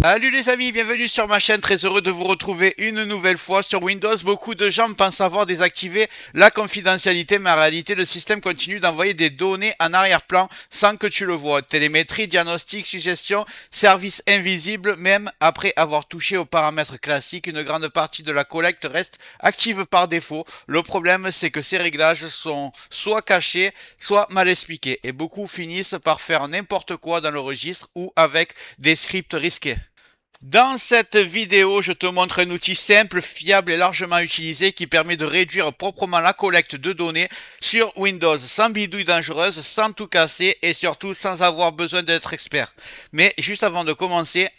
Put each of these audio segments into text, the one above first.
Salut les amis, bienvenue sur ma chaîne, très heureux de vous retrouver une nouvelle fois sur Windows. Beaucoup de gens pensent avoir désactivé la confidentialité, mais en réalité le système continue d'envoyer des données en arrière-plan sans que tu le vois. Télémétrie, diagnostic, suggestion, service invisible, même après avoir touché aux paramètres classiques, une grande partie de la collecte reste active par défaut. Le problème c'est que ces réglages sont soit cachés, soit mal expliqués, et beaucoup finissent par faire n'importe quoi dans le registre ou avec des scripts risqués. Dans cette vidéo, je te montre un outil simple, fiable et largement utilisé qui permet de réduire proprement la collecte de données sur Windows sans bidouille dangereuse, sans tout casser et surtout sans avoir besoin d'être expert. Mais juste avant de commencer,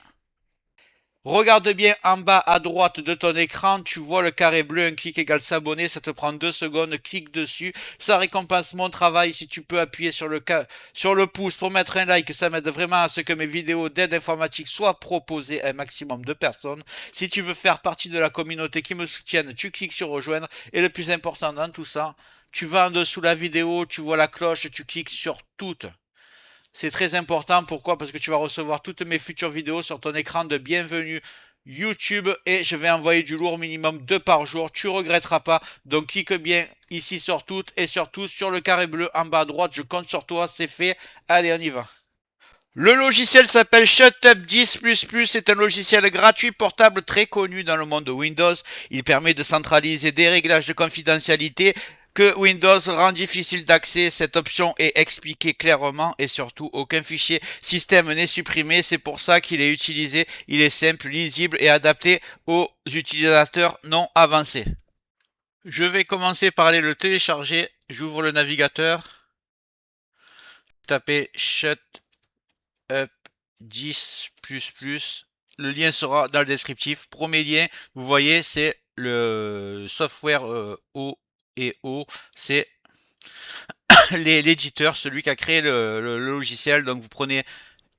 regarde bien en bas à droite de ton écran, tu vois le carré bleu, un clic égale s'abonner, ça te prend 2 secondes, clique dessus, ça récompense mon travail. Si tu peux appuyer sur le pouce pour mettre un like, ça m'aide vraiment à ce que mes vidéos d'aide informatique soient proposées à un maximum de personnes. Si tu veux faire partie de la communauté qui me soutienne, tu cliques sur rejoindre, et le plus important dans tout ça, tu vas en dessous de la vidéo, tu vois la cloche, tu cliques sur toutes. C'est très important, pourquoi? Parce que tu vas recevoir toutes mes futures vidéos sur ton écran de bienvenue YouTube et je vais envoyer du lourd, minimum 2 par jour, tu regretteras pas. Donc clique bien ici sur toutes et surtout sur le carré bleu en bas à droite, je compte sur toi, c'est fait. Allez, on y va. Le logiciel s'appelle ShutUp 10++, c'est un logiciel gratuit portable très connu dans le monde de Windows. Il permet de centraliser des réglages de confidentialité que Windows rend difficile d'accès. Cette option est expliquée clairement et surtout aucun fichier système n'est supprimé. C'est pour ça qu'il est utilisé. Il est simple, lisible et adapté aux utilisateurs non avancés. Je vais commencer par aller le télécharger. J'ouvre le navigateur. Tapez ShutUp 10++. Le lien sera dans le descriptif. Premier lien, vous voyez, c'est le software O et O. C'est l'éditeur, celui qui a créé le logiciel. Donc vous prenez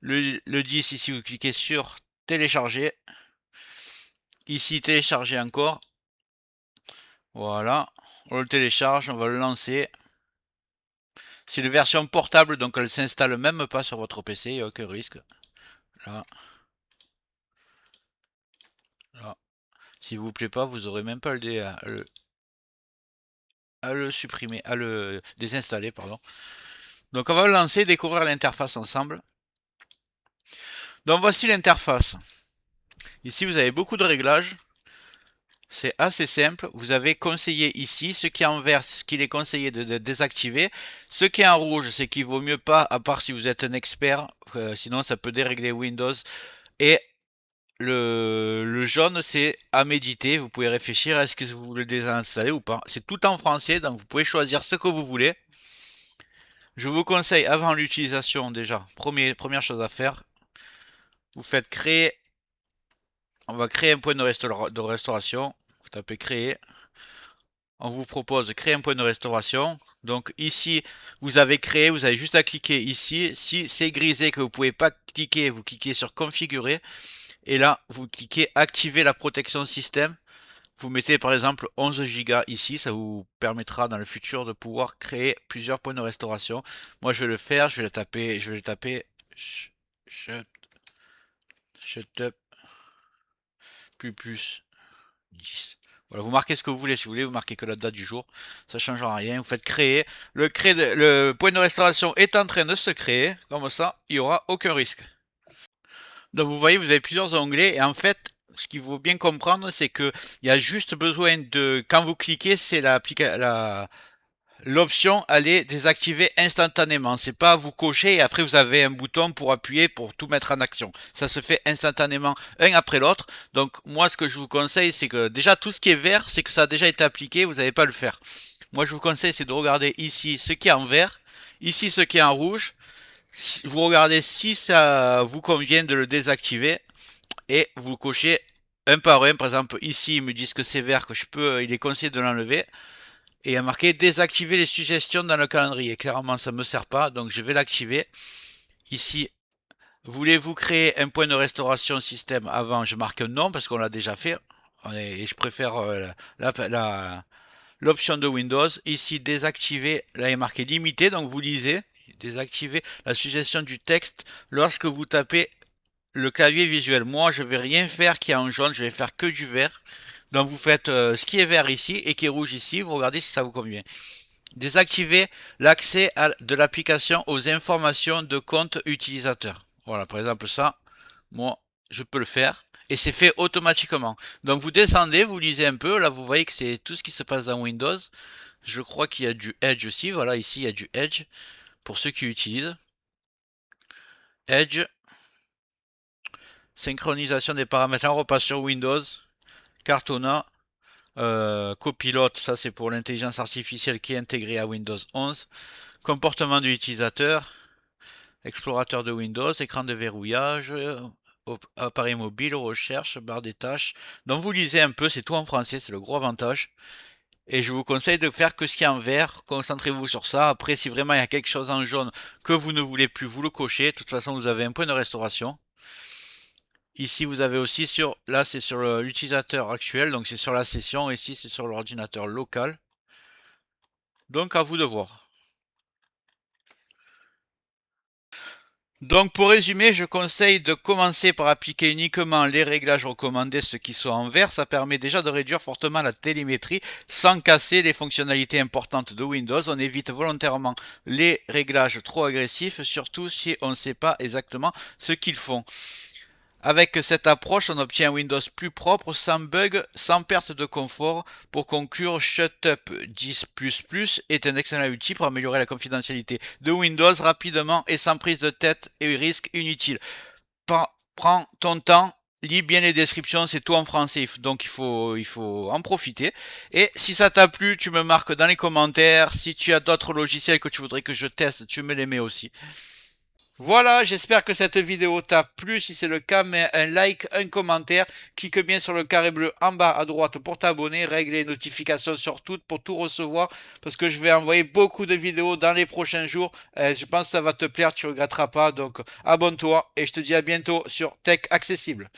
le 10 ici, vous cliquez sur télécharger. Ici, télécharger encore. Voilà. On le télécharge, on va le lancer. C'est une version portable, donc elle s'installe même pas sur votre PC, il n'y a aucun risque. Là. Là. S'il vous plaît pas, vous aurez même pas à le supprimer, à le désinstaller, pardon. Donc on va le lancer, découvrir l'interface ensemble. Donc voici l'interface. Ici vous avez beaucoup de réglages. C'est assez simple. Vous avez conseillé ici, ce qui est en vert, c'est ce qu'il est conseillé de désactiver. Ce qui est en rouge, c'est qu'il vaut mieux pas, à part si vous êtes un expert, sinon ça peut dérégler Windows. Et le jaune, c'est à méditer. Vous pouvez réfléchir, est-ce que vous voulez le désinstaller ou pas. C'est tout en français, donc vous pouvez choisir ce que vous voulez. Je vous conseille, avant l'utilisation déjà, première chose à faire, vous faites créer. On va créer un point de restauration. Vous tapez créer. On vous propose de créer un point de restauration. Donc ici, vous avez créé, vous avez juste à cliquer ici. Si c'est grisé que vous ne pouvez pas cliquer, vous cliquez sur configurer. Et là, vous cliquez activer la protection système. Vous mettez par exemple 11 Go ici, ça vous permettra dans le futur de pouvoir créer plusieurs points de restauration. Moi je vais le faire, je vais le taper ShutUp plus 10. Voilà, vous marquez ce que vous voulez, si vous voulez, vous marquez que la date du jour, ça ne changera rien, vous faites créer. Le point de restauration est en train de se créer, comme ça, il n'y aura aucun risque. Donc vous voyez, vous avez plusieurs onglets et en fait, ce qu'il faut bien comprendre, c'est que il y a juste besoin de, quand vous cliquez, c'est l'option aller désactiver instantanément. C'est pas vous cocher et après vous avez un bouton pour appuyer pour tout mettre en action. Ça se fait instantanément, un après l'autre. Donc moi, ce que je vous conseille, c'est que déjà tout ce qui est vert, c'est que ça a déjà été appliqué, vous n'avez pas à le faire. Moi, je vous conseille, c'est de regarder ici ce qui est en vert, ici ce qui est en rouge. Vous regardez si ça vous convient de le désactiver et vous cochez un par un. Par exemple, ici, ils me disent que c'est vert, que il est conseillé de l'enlever. Et il y a marqué désactiver les suggestions dans le calendrier. Clairement, ça ne me sert pas, donc je vais l'activer. Ici, voulez-vous créer un point de restauration système avant? Je marque non parce qu'on l'a déjà fait. Et je préfère l'option de Windows. Ici, désactiver, là il est marqué limité, donc vous lisez, désactiver la suggestion du texte lorsque vous tapez le clavier visuel. Moi, je vais rien faire qui est en jaune, je vais faire que du vert. Donc vous faites ce qui est vert ici et qui est rouge ici, vous regardez si ça vous convient. Désactiver l'accès de l'application aux informations de compte utilisateur. Voilà, par exemple ça, moi, je peux le faire. Et c'est fait automatiquement. Donc vous descendez, vous lisez un peu. Là, vous voyez que c'est tout ce qui se passe dans Windows. Je crois qu'il y a du Edge aussi. Voilà, ici, il y a du Edge. Pour ceux qui utilisent. Edge. Synchronisation des paramètres. Là, on repasse sur Windows. Cartona. Copilote, ça c'est pour l'intelligence artificielle qui est intégrée à Windows 11. Comportement de l'utilisateur. Explorateur de Windows. Écran de verrouillage. Appareil mobile, recherche, barre des tâches. Donc vous lisez un peu, c'est tout en français, c'est le gros avantage. Et je vous conseille de faire que ce qui est en vert, concentrez-vous sur ça. Après, si vraiment il y a quelque chose en jaune que vous ne voulez plus, vous le cochez. De toute façon, vous avez un point de restauration. Ici, vous avez aussi là c'est sur l'utilisateur actuel, donc c'est sur la session. Ici, c'est sur l'ordinateur local. Donc à vous de voir. Donc pour résumer, je conseille de commencer par appliquer uniquement les réglages recommandés, ceux qui sont en vert. Ça permet déjà de réduire fortement la télémétrie sans casser les fonctionnalités importantes de Windows. On évite volontairement les réglages trop agressifs, surtout si on ne sait pas exactement ce qu'ils font. Avec cette approche, on obtient un Windows plus propre, sans bug, sans perte de confort. Pour conclure, Shutup 10++ est un excellent outil pour améliorer la confidentialité de Windows rapidement et sans prise de tête et risque inutile. Prends ton temps, lis bien les descriptions, c'est tout en français, donc il faut en profiter. Et si ça t'a plu, tu me marques dans les commentaires. Si tu as d'autres logiciels que tu voudrais que je teste, tu me les mets aussi. Voilà, j'espère que cette vidéo t'a plu. Si c'est le cas, mets un like, un commentaire. Clique bien sur le carré bleu en bas à droite pour t'abonner. Règle les notifications sur toutes pour tout recevoir. Parce que je vais envoyer beaucoup de vidéos dans les prochains jours. Je pense que ça va te plaire, tu ne regretteras pas. Donc abonne-toi et je te dis à bientôt sur Tech Accessible.